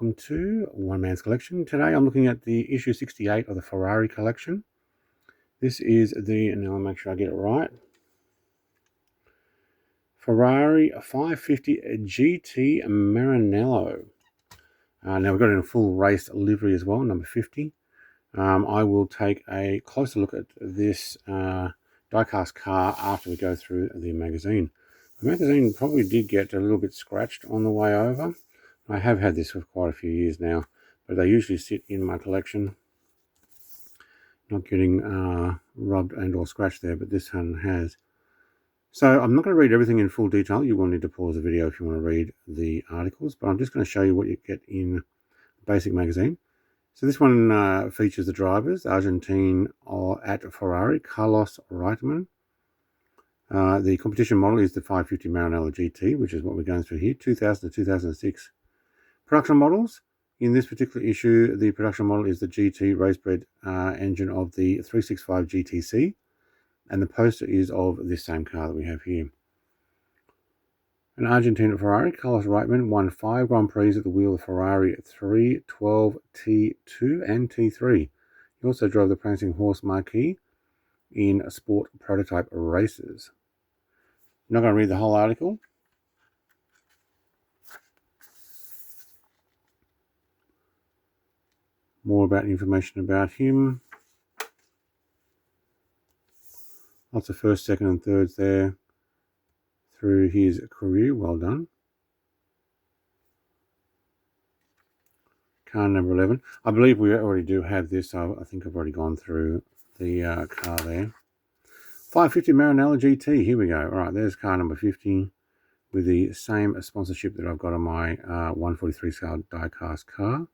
welcome to One Man's Collection. Today I'm looking at the issue 68 of the Ferrari Collection. This is now I'll make sure I get it right, Ferrari 550 GT Maranello. Now we've got it in a full race livery as well, number 50. I will take a closer look at this die-cast car after we go through the magazine. The magazine probably did get a little bit scratched on the way over. I have had this for quite a few years now, but they usually sit in my collection, not getting rubbed and or scratched there, but this one has. So I'm not going to read everything in full detail. You will need to pause the video if you want to read the articles, but I'm just going to show you what you get in the basic magazine. So this one features the drivers, Argentine at Ferrari, Carlos Reitman. The competition model is the 550 Maranello GT, which is what we're going through here, 2000 to 2006. Production models. In this particular issue, the production model is the GT race-bred engine of the 365 GTC, and the poster is of this same car that we have here. An Argentine Ferrari, Carlos Reitman, won 5 Grand Prix at the wheel of Ferrari 312 T2 and T3. He also drove the prancing horse Marquis in sport prototype races. I'm not going to read the whole article. More about information about him. Lots of first, second and thirds there through his career. Well done. Car number 11. I believe we already do have this. I think I've already gone through the car there. 550 Maranello GT. Here we go. All right, there's car number 50 with the same sponsorship that I've got on my 143 scale die-cast car.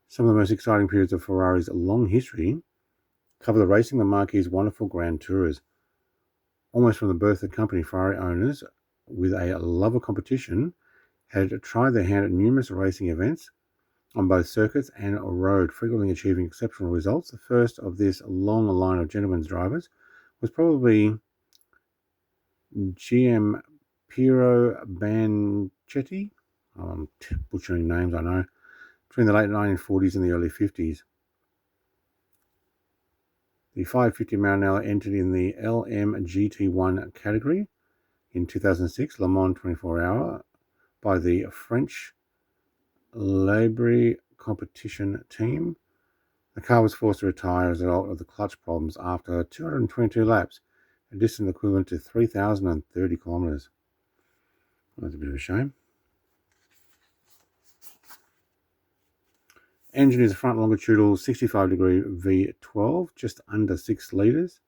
Some of the most exciting periods of Ferrari's long history cover the racing the Marquis' wonderful Grand Tours. Almost from the birth of the company, Ferrari owners, with a love of competition, had tried their hand at numerous racing events on both circuits and road, frequently achieving exceptional results. The first of this long line of gentlemen's drivers was probably GM Piero Banchetti. I'm butchering names, I know. Between the late 1940s and the early 50s. The 550 Maranello entered in the LMGT1 category in 2006, Le Mans 24-hour, by the French Libre competition team. The car was forced to retire as a result of the clutch problems after 222 laps, a distance equivalent to 3,030 kilometers. That's a bit of a shame. Engine is a front longitudinal 65-degree V12, just under 6 litres.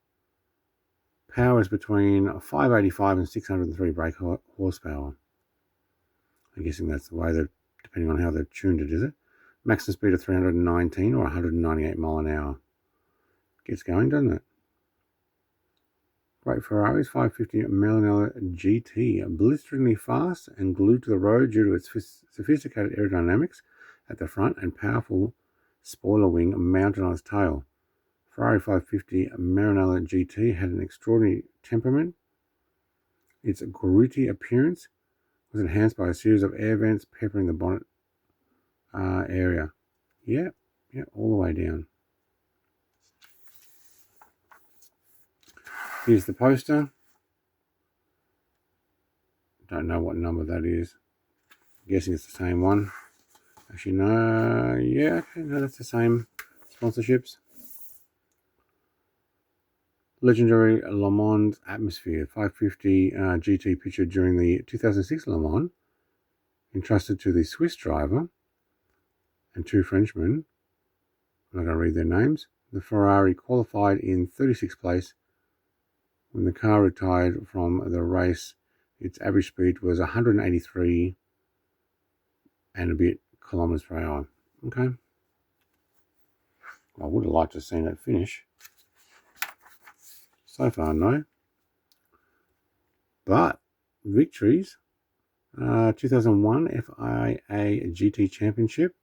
Power is between 585 and 603 brake horsepower. I'm guessing that's the way they're, depending on how they've tuned it, is it? Maximum speed of 319 or 198 mile an hour. Gets going, doesn't it? Great Ferraris 550 Maranello GT, blisteringly fast and glued to the road due to its sophisticated aerodynamics at the front and powerful spoiler wing mounted on its tail. Ferrari 550 Maranello GT had an extraordinary temperament. Its gritty appearance was enhanced by a series of air vents peppering the bonnet area. Yeah, all the way down. Here's the poster. Don't know what number that is. I'm guessing it's the same one. Actually, no. Yeah, okay, no, that's the same sponsorships. Legendary Le Mans atmosphere. 550 GT pictured during the 2006 Le Mans, entrusted to the Swiss driver and 2 Frenchmen. I'm not going to read their names. The Ferrari qualified in 36th place. When the car retired from the race, its average speed was 183 and a bit kilometers per hour. Okay. I would have liked to have seen it finish. So far, no. But victories. 2001 FIA GT Championship,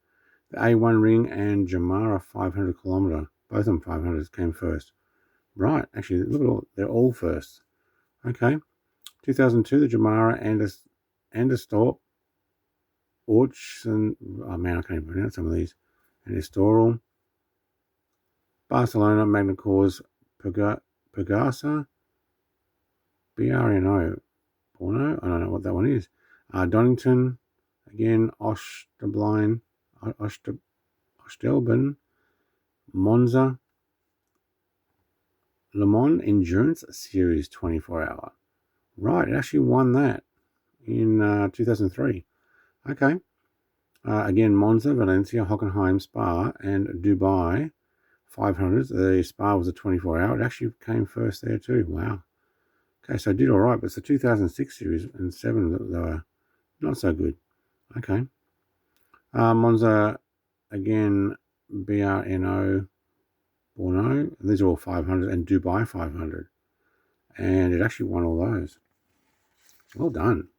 the A1 Ring and Jamara 500 kilometer. Both of them 500s came first. Right, actually, look at all, they're all first. Okay. 2002, the Jamara and a Storp Orchson, oh man, I can't even pronounce some of these. And Estoril, Barcelona, Magna Cors, Pegasa, BRNO, Porno, I don't know what that one is. Donington, again, Ostelben, Monza, Le Mans Endurance Series 24-hour. Right, it actually won that in 2003. Okay. Again, Monza, Valencia, Hockenheim, Spa, and Dubai 500s. The Spa was a 24-hour. It actually came first there too. Wow. Okay, so I did all right, but it's the 2006 series and 7 that were not so good. Okay. Monza, again, BRNO, Borno. These are all 500 and Dubai 500. And it actually won all those. Well done.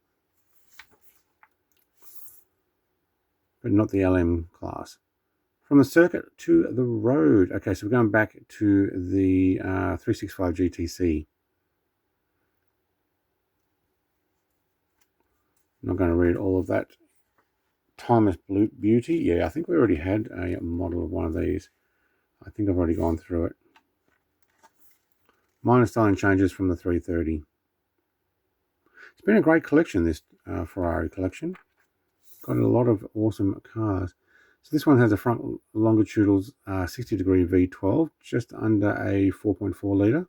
But not the LM class. From the circuit to the road. Okay, so we're going back to the 365 GTC. I'm not going to read all of that. Timeless Beauty. Yeah, I think we already had a model of one of these. I think I've already gone through it. Minor styling changes from the 330. It's been a great collection, this Ferrari collection. Got a lot of awesome cars. So this one has a front longitudinal 60-degree V12, just under a 4.4 litre,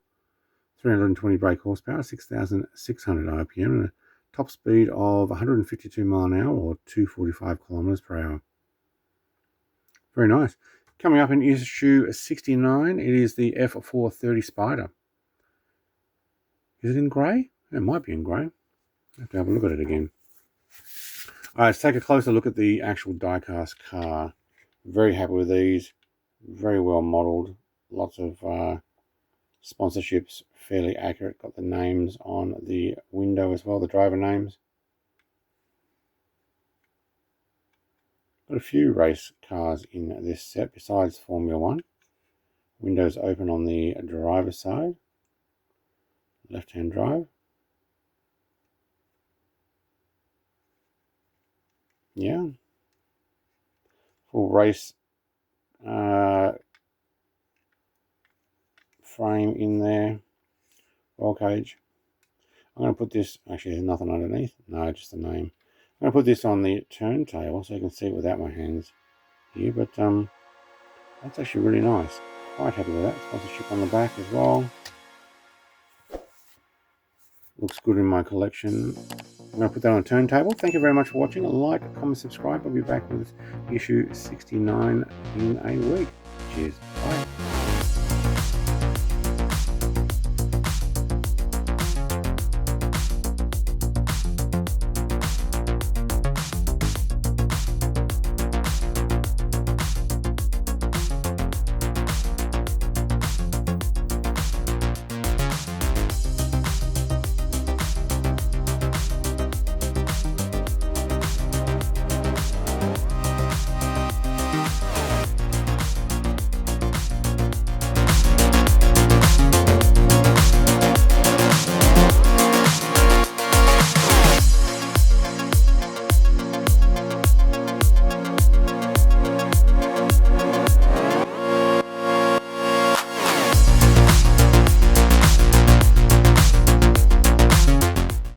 320 brake horsepower, 6,600 RPM, and a top speed of 152 mile an hour or 245 kilometers per hour. Very nice. Coming up in issue 69, it is the F430 Spider. Is it in grey? It might be in grey. I have to have a look at it again. All right, let's take a closer look at the actual die-cast car. Very happy with these. Very well modelled. Lots of sponsorships. Fairly accurate. Got the names on the window as well, the driver names. Got a few race cars in this set besides Formula 1. Windows open on the driver's side. Left-hand drive. Yeah. Full race frame in there. Roll cage. I'm going to put this, actually there's nothing underneath. No, just the name. I'm going to put this on the turntable so you can see it without my hands here. But that's actually really nice. Quite happy with that. Sponsorship on the back as well. Looks good in my collection. I'm going to put that on a turntable. Thank you very much for watching. Like, comment, subscribe. I'll be back with issue 69 in a week. Cheers.